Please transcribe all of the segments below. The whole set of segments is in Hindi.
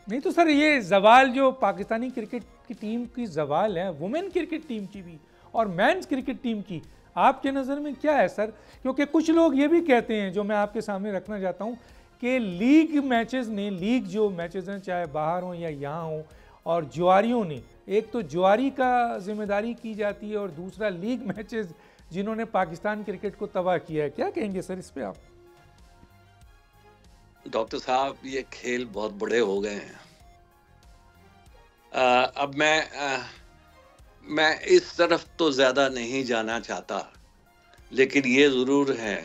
नहीं तो सर ये जवाल जो पाकिस्तानी क्रिकेट की टीम की जवाल है, वुमेन क्रिकेट टीम की भी और मेंस क्रिकेट टीम की, आपके नज़र में क्या है सर? क्योंकि कुछ लोग ये भी कहते हैं, जो मैं आपके सामने रखना चाहता हूँ, कि लीग मैचेस ने, लीग जो मैचेस हैं चाहे बाहर हों या यहाँ हों, और जुआरियों ने, एक तो जुआरी का जिम्मेदारी की जाती है और दूसरा लीग मैचेस जिन्होंने पाकिस्तान क्रिकेट को तबाह किया है। क्या कहेंगे सर इस पे आप? डॉक्टर साहब, ये खेल बहुत बड़े हो गए हैं। अब मैं इस तरफ तो ज्यादा नहीं जाना चाहता, लेकिन ये जरूर है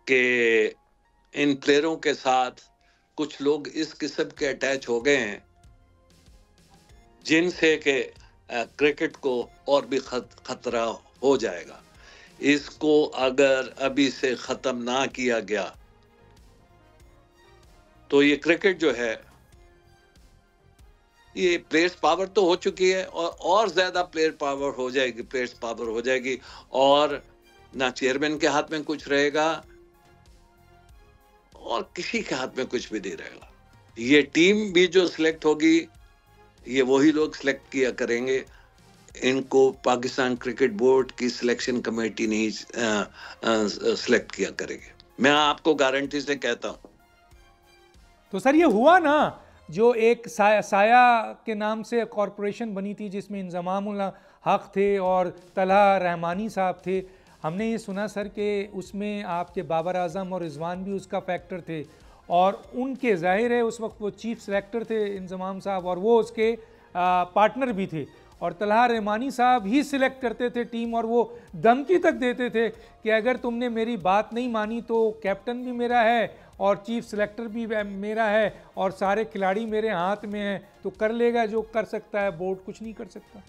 कि इन प्लेयरों के साथ कुछ लोग इस किस्म के अटैच हो गए हैं जिनसे कि क्रिकेट को और भी खतरा हो जाएगा। इसको अगर अभी से खत्म ना किया गया तो ये क्रिकेट जो है, ये प्लेयर्स पावर तो हो चुकी है और ज्यादा प्लेयर पावर हो जाएगी, प्लेयर्स पावर हो जाएगी, और ना चेयरमैन के हाथ में कुछ रहेगा और किसी के हाथ में कुछ भी नहीं रहेगा। ये टीम भी जो सिलेक्ट होगी, ये वही लोग सिलेक्ट किया करेंगे। इनको पाकिस्तान क्रिकेट बोर्ड की सिलेक्शन कमेटी नहीं सिलेक्ट किया करेगी, मैं आपको गारंटी से कहता हूं। तो सर ये हुआ ना, जो एक साया के नाम से कॉरपोरेशन बनी थी जिसमें इंजमामुल हक थे और तलहा रहमानी साहब थे, हमने ये सुना सर कि उसमें आपके बाबर आजम और रिजवान भी उसका फैक्टर थे, और उनके जाहिर है उस वक्त वो चीफ सेलेक्टर थे इंजमाम साहब, और वो उसके पार्टनर भी थे, और तलहा रहमानी साहब ही सिलेक्ट करते थे टीम, और वो धमकी तक देते थे कि अगर तुमने मेरी बात नहीं मानी तो कैप्टन भी मेरा है और चीफ सेलेक्टर भी मेरा है और सारे खिलाड़ी मेरे हाथ में हैं, तो कर लेगा जो कर सकता है, बोर्ड कुछ नहीं कर सकता।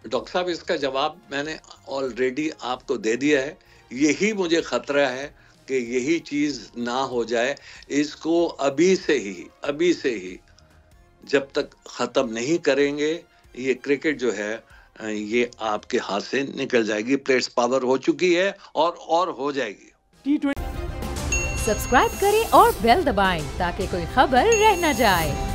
डॉक्टर साहब, इसका जवाब मैंने ऑलरेडी आपको दे दिया है। यही मुझे खतरा है कि यही चीज ना हो जाए। इसको अभी से ही जब तक खत्म नहीं करेंगे, ये क्रिकेट जो है ये आपके हाथ से निकल जाएगी। प्लेयर्स पावर हो चुकी है और हो जाएगी। सब्सक्राइब करें और बेल दबाएं ताकि कोई खबर रह न जाए।